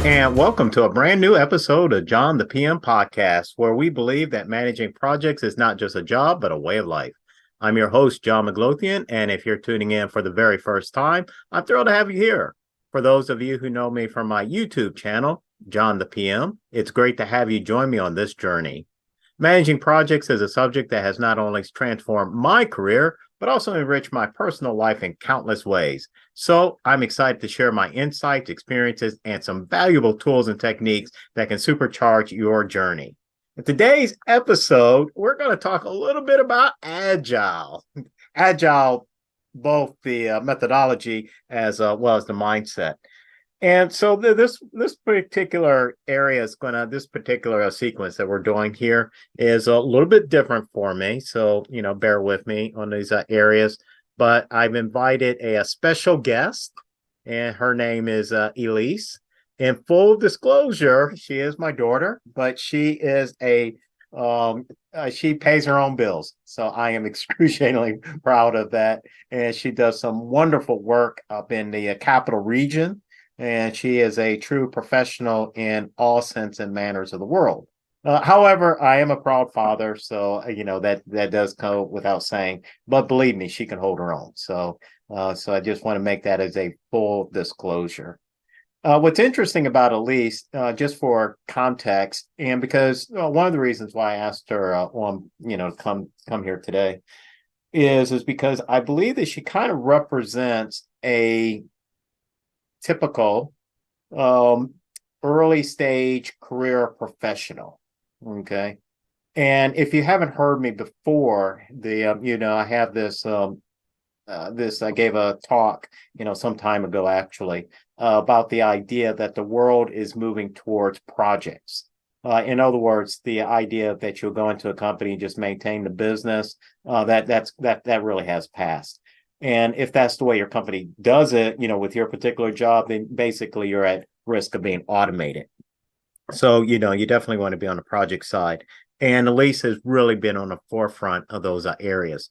And welcome to a brand new episode of Jon the PM podcast, where we believe that managing projects is not just a job, but a way of life. I'm your host, Elise McGlothian, and if you're tuning in for the very first time, I'm thrilled to have you here. For those of you who know me from my YouTube channel, Jon the PM, it's great to have you join me on this journey. Managing projects is a subject that has not only transformed my career, but also enriched my personal life in countless ways. So I'm excited to share my insights, experiences, and some valuable tools and techniques that can supercharge your journey. In today's episode, we're going to talk a little bit about Agile. Agile, both the methodology as well as the mindset. And so this particular area is this particular sequence that we're doing here is a little bit different for me. So, bear with me on these areas. But I've invited a special guest, and her name is Elise. In full disclosure, she is my daughter, but she is she pays her own bills. So I am excruciatingly proud of that. And she does some wonderful work up in the capital region. And she is a true professional in all sense and manners of the world. However, I am a proud father, so that does go without saying. But believe me, she can hold her own. So I just want to make that as a full disclosure. What's interesting about Elise, just for context, and because one of the reasons why I asked her to come here today is because I believe that she kind of represents a typical early stage career professional. Okay. And if you haven't heard me before, I have this I gave a talk, some time ago actually, about the idea that the world is moving towards projects. In other words, the idea that you'll go into a company and just maintain the business, that really has passed. And if that's the way your company does it, with your particular job, then basically you're at risk of being automated. So, you definitely want to be on the project side. And Elise has really been on the forefront of those areas.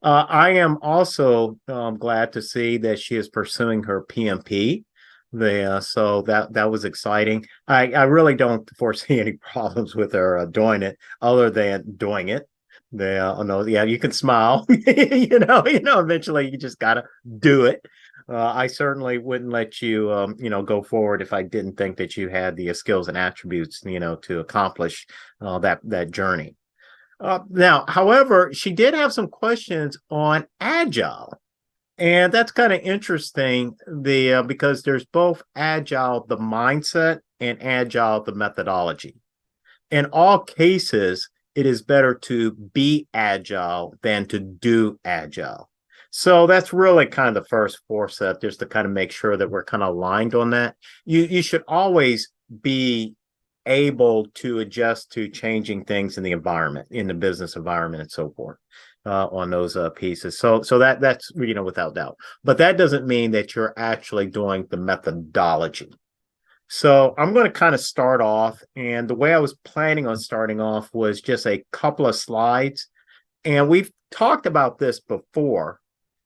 I am also glad to see that she is pursuing her PMP. So that was exciting. I really don't foresee any problems with her doing it, other than doing it. You can smile. Eventually you just gotta do it. I certainly wouldn't let you, go forward if I didn't think that you had the skills and attributes, to accomplish that journey. Now, however, she did have some questions on Agile, and that's kind of interesting. Because there's both Agile, the mindset, and Agile, the methodology. In all cases, it is better to be agile than to do agile. So that's really kind of the first foresight, just to kind of make sure that we're kind of aligned on that. You should always be able to adjust to changing things in the environment, in the business environment, and so forth, on those pieces. So that's without doubt. But that doesn't mean that you're actually doing the methodology. So I'm going to kind of start off, and the way I was planning on starting off was just a couple of slides. And we've talked about this before,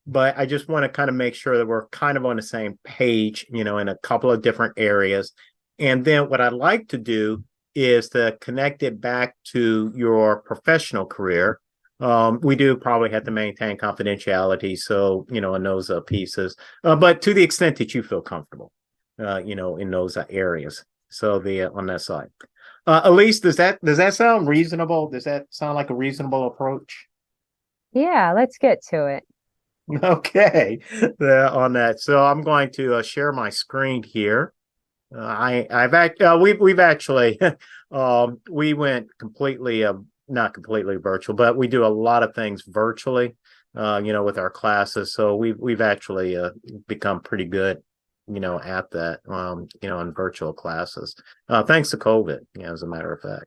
but I just want to kind of make sure that we're kind of on the same page, in a couple of different areas. And then what I'd like to do is to connect it back to your professional career. We do probably have to maintain confidentiality, so, in those pieces, but to the extent that you feel comfortable. In those areas. So on that side, Elise, does that sound reasonable? Does that sound like a reasonable approach? Yeah, let's get to it. Okay, on that. So I'm going to share my screen here. We've actually we went completely not completely virtual, but we do a lot of things virtually, with our classes. So we've actually become pretty good at that, in virtual classes, thanks to COVID, as a matter of fact.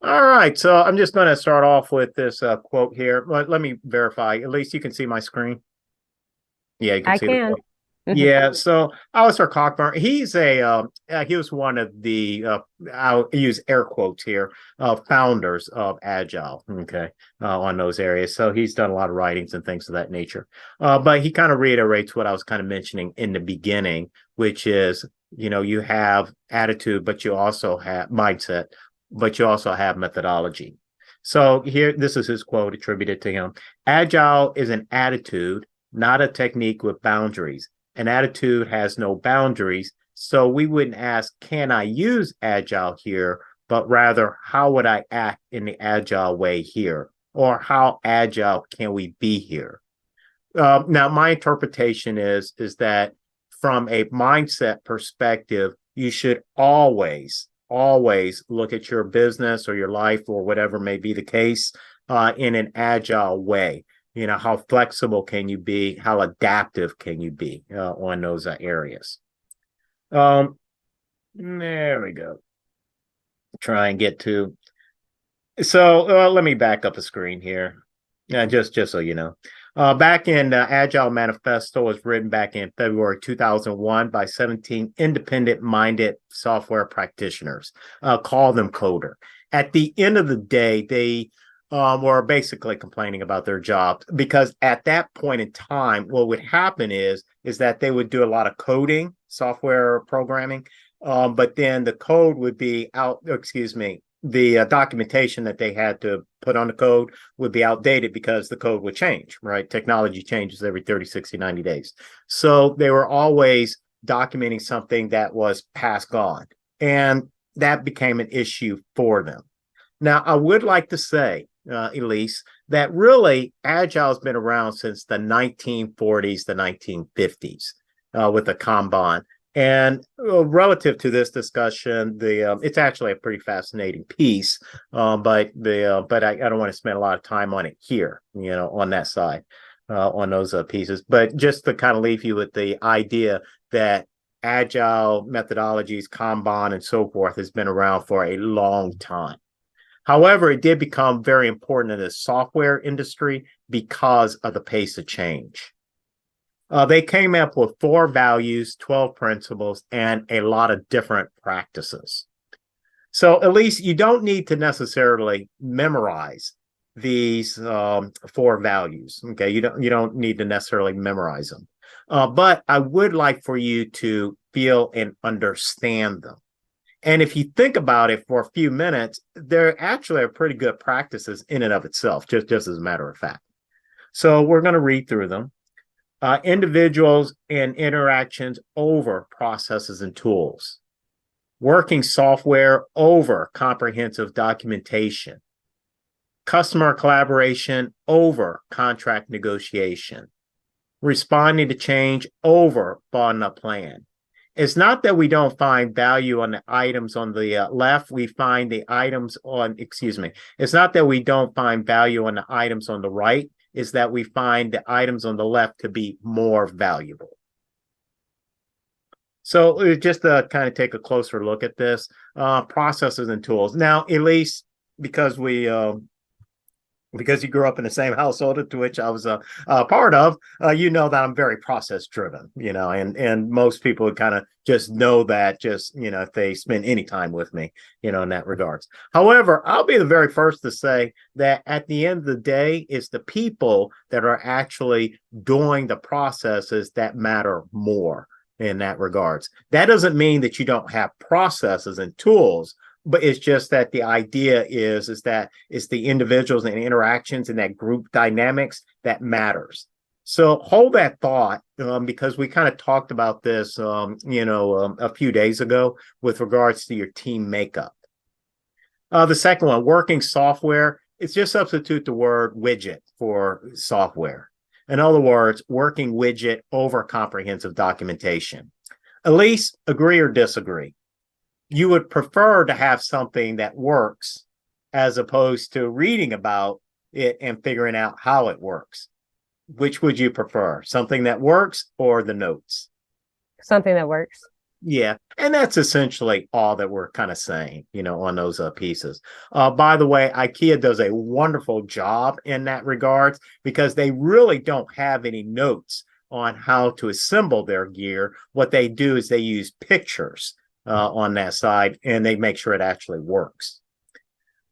All right, so I'm just going to start off with this quote here. Let me verify. At least you can see my screen. Yeah, you can I see the can. quote. Yeah, so Alistair Cockburn, he was one of the I'll use air quotes here, founders of Agile. Okay, on those areas. So he's done a lot of writings and things of that nature. But he kind of reiterates what I was kind of mentioning in the beginning, which is you have attitude, but you also have mindset, but you also have methodology. So here, this is his quote attributed to him. Agile is an attitude, not a technique with boundaries. An attitude has no boundaries. So we wouldn't ask, can I use Agile here? But rather, how would I act in the Agile way here? Or how Agile can we be here? Now, my interpretation is that from a mindset perspective, you should always look at your business or your life or whatever may be the case in an agile way. How flexible can you be? How adaptive can you be on those areas? There we go. Try and get to. So let me back up a screen here. Just so you know. Back in Agile Manifesto was written back in February 2001 by 17 independent-minded software practitioners. Call them coder. At the end of the day, they were basically complaining about their jobs because at that point in time, what would happen is that they would do a lot of coding, software programming, but then the code would be out, excuse me, the documentation that they had to put on the code would be outdated because the code would change, right? Technology changes every 30, 60, 90 days. So they were always documenting something that was past gone. And that became an issue for them. Now, I would like to say, Elise, that really Agile has been around since the 1940s, the 1950s with the Kanban. And relative to this discussion, it's actually a pretty fascinating piece, but I don't want to spend a lot of time on it here, on that side, on those pieces. But just to kind of leave you with the idea that agile methodologies, Kanban, and so forth has been around for a long time. However, it did become very important in the software industry because of the pace of change. They came up with 4 values, 12 principles, and a lot of different practices. So, Elise, you don't need to necessarily memorize these 4 values. Okay, you don't need to necessarily memorize them, but I would like for you to feel and understand them. And if you think about it for a few minutes, they're actually pretty good practices in and of itself, just as a matter of fact. So we're going to read through them. Individuals and interactions over processes and tools. Working software over comprehensive documentation. Customer collaboration over contract negotiation. Responding to change over bottom-up plan. It's not that we don't find value on the items on the left. We find the items on, it's not that we don't find value on the items on the right. Is that we find the items on the left to be more valuable. So just to kind of take a closer look at this, processes and tools. Now, Elise, because you grew up in the same household to which I was a part of, that I'm very process driven, and most people would kind of just know that if they spend any time with me, in that regards. However, I'll be the very first to say that at the end of the day, it's the people that are actually doing the processes that matter more in that regards. That doesn't mean that you don't have processes and tools, but it's just that the idea is that it's the individuals and interactions and that group dynamics that matters. So hold that thought because we kind of talked about this, a few days ago with regards to your team makeup. The second one, working software, it's just substitute the word widget for software. In other words, working widget over comprehensive documentation. Elise, agree or disagree? You would prefer to have something that works as opposed to reading about it and figuring out how it works. Which would you prefer? Something that works or the notes? Something that works. Yeah. And that's essentially all that we're kind of saying, on those pieces. By the way, IKEA does a wonderful job in that regards because they really don't have any notes on how to assemble their gear. What they do is they use pictures on that side, and they make sure it actually works.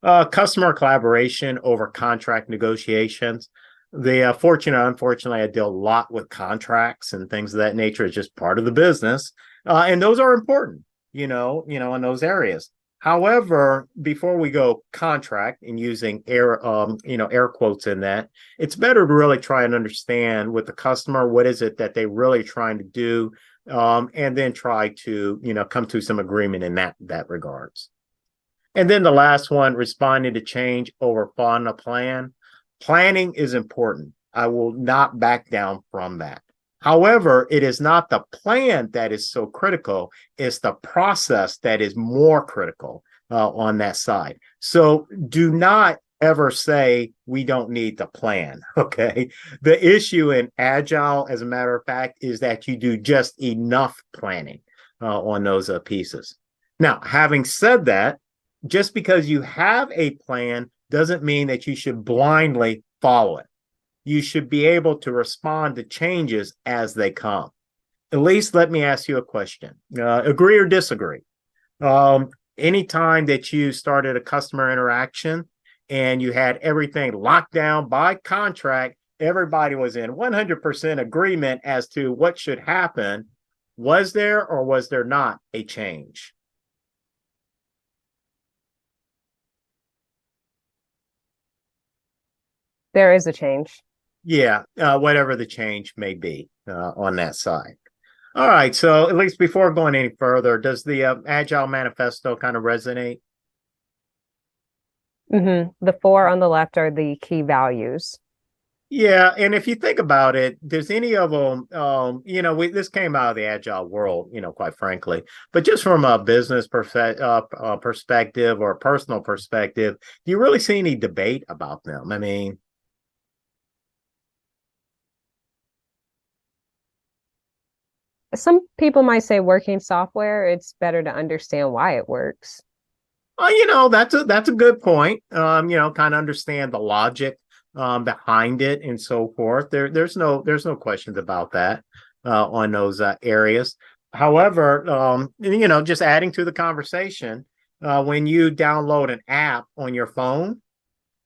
Customer collaboration over contract negotiations. Unfortunately, I deal a lot with contracts and things of that nature. It's just part of the business. And those are important, in those areas. However, before we go contract and using air quotes in that, it's better to really try and understand with the customer what is it that they really trying to do, and then try to come to some agreement in that regards. And then the last one, responding to change over following a plan. Planning is important. I will not back down from that. However, it is not the plan that is so critical, it's the process that is more critical on that side. So do not ever say we don't need the plan. Okay. The issue in Agile, as a matter of fact, is that you do just enough planning on those pieces. Now, having said that, just because you have a plan doesn't mean that you should blindly follow it. You should be able to respond to changes as they come. Elise, let me ask you a question. Agree or disagree? Anytime that you started a customer interaction and you had everything locked down by contract, everybody was in 100% agreement as to what should happen. Was there or was there not a change? There is a change. Yeah, whatever the change may be on that side. All right, so at least before going any further, does the Agile Manifesto kind of resonate? The four on the left are the key values. Yeah, and if you think about it, does any of them, this came out of the Agile world, quite frankly, but just from a business perspective or a personal perspective, do you really see any debate about them? I mean, Some people might say working software, it's better to understand why it works. that's a good point. Kind of understand the logic behind it and so forth. There's no questions about that on those areas. However, just adding to the conversation, when you download an app on your phone,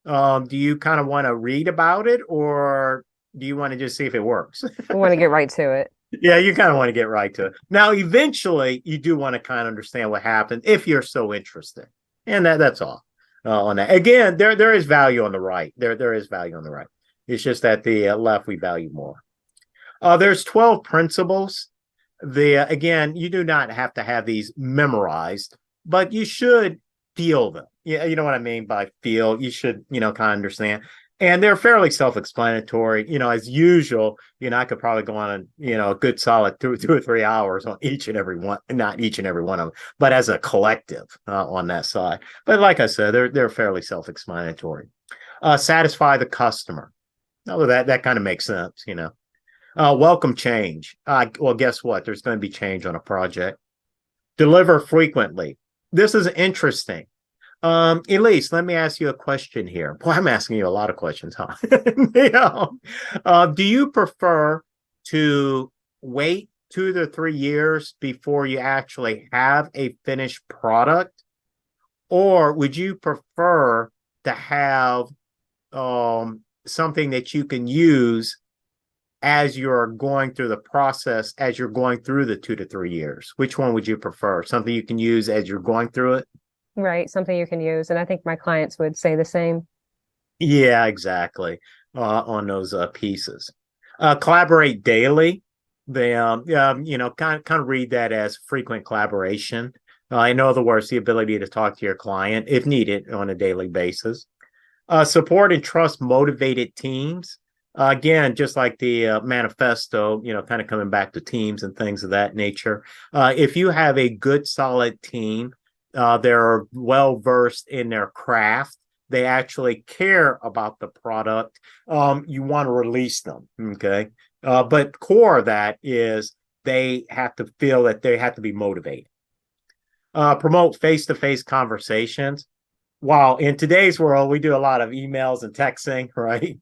do you kind of want to read about it, or do you want to just see if it works? I want to get right to it. Yeah, you kind of want to get right to it. Now, eventually, you do want to kind of understand what happened if you're so interested, and that's all on that. Again, there is value on the right. There is value on the right. It's just that the left we value more. There's 12 principles. Again, you do not have to have these memorized, but you should feel them. Yeah, you know what I mean by feel. You should kind of understand. And they're fairly self-explanatory. As usual, I could probably go on a good solid two or 3 hours on each and every one, not each and every one of them, but as a collective on that side. But like I said, they're fairly self-explanatory. Satisfy the customer. Oh, that kind of makes sense, welcome change. Well, guess what? There's going to be change on a project. Deliver frequently. This is interesting. Elise, let me ask you a question here. Boy, I'm asking you a lot of questions, huh? Do you prefer to wait 2 to 3 years before you actually have a finished product? Or would you prefer to have something that you can use as you're going through the process, as you're going through the 2 to 3 years? Which one would you prefer? Something you can use as you're going through it? Right, something you can use. And I think my clients would say the same. Yeah, exactly. On those pieces. Collaborate daily. They, kind of read that as frequent collaboration. In other words, the ability to talk to your client if needed on a daily basis. Support and trust motivated teams. Again, just like the manifesto, kind of coming back to teams and things of that nature. If you have a good, solid team, they're well versed in their craft. They actually care about the product. You want to release them, okay? But core of that is they have to feel that they have to be motivated. Promote face-to-face conversations. While in today's world, we do a lot of emails and texting, right?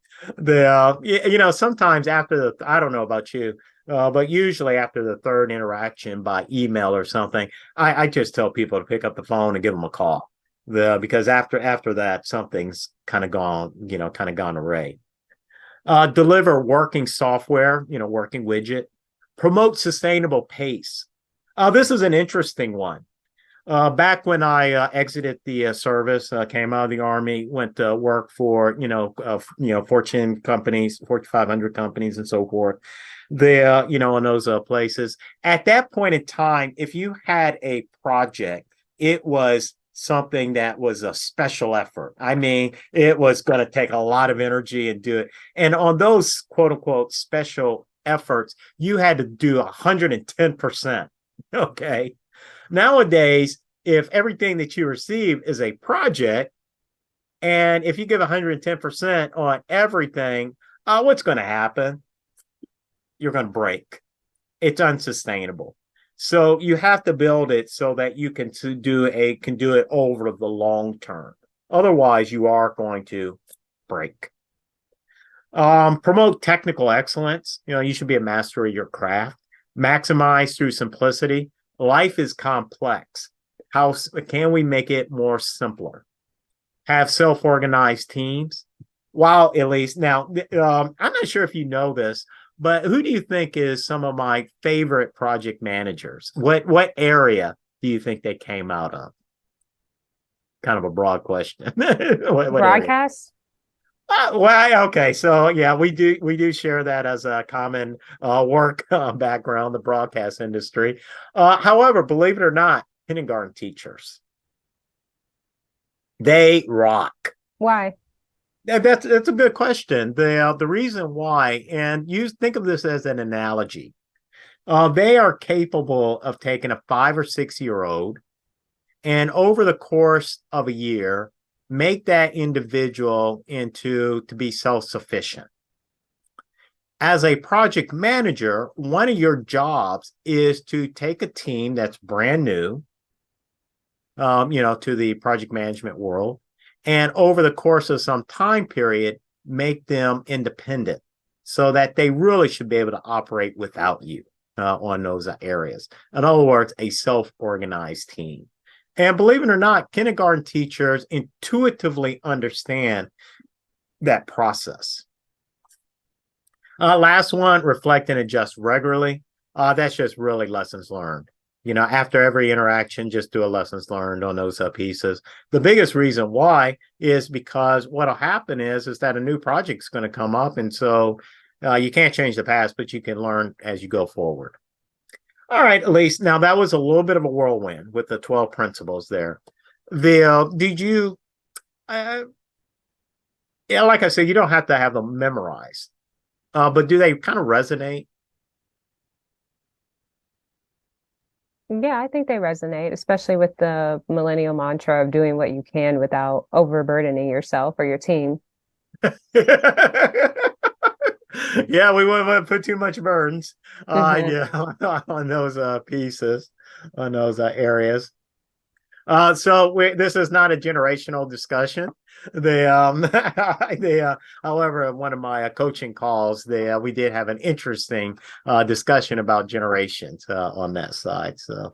Sometimes after I don't know about you, but usually after the third interaction by email or something, I just tell people to pick up the phone and give them a call. Because after that, something's kind of gone array. Deliver working software, working widget. Promote sustainable pace. This is an interesting one. Back when I exited the service, came out of the Army, went to work for Fortune companies, Fortune 500 companies, and so forth. There, in those places. At that point in time, if you had a project, it was something that was a special effort. I mean, it was going to take a lot of energy and do it. And on those quote unquote special efforts, you had to do 110%. Okay. Nowadays, if everything that you receive is a project, and if you give 110% on everything, what's going to happen? You're going to break. It's unsustainable. So you have to build it so that you can do it over the long term. Otherwise, you are going to break. Promote technical excellence. You should be a master of your craft. Maximize through simplicity. Life is complex. How can we make it more simpler? Have self-organized teams. Wow, Elise. Now, I'm not sure if you know this, but who do you think is some of my favorite project managers? What area do you think they came out of? Kind of a broad question. what Broadcast? Well, okay. So yeah, we do share that as a common work background, the broadcast industry. However, believe it or not, kindergarten teachers, they rock. Why? That's a good question. The reason why, and you think of this as an analogy, they are capable of taking a 5 or 6 year old and over the course of a year, make that individual to be self-sufficient. As a project manager, one of your jobs is to take a team that's brand new, to the project management world, and over the course of some time period, make them independent so that they really should be able to operate without you on those areas. In other words, a self-organized team. And believe it or not, kindergarten teachers intuitively understand that process. Last one, reflect and adjust regularly. That's just really lessons learned. After every interaction, just do a lessons learned on those pieces. The biggest reason why is because what'll happen is that a new project's going to come up. And so you can't change the past, but you can learn as you go forward. All right, Elise. Now that was a little bit of a whirlwind with the 12 principles there. Did you, like I said, you don't have to have them memorized, but do they kind of resonate? Yeah, I think they resonate, especially with the millennial mantra of doing what you can without overburdening yourself or your team. Yeah, we wouldn't put too much burdens Mhm. on those pieces, on those areas. This is not a generational discussion. However, in one of my coaching calls, we did have an interesting discussion about generations on that side. So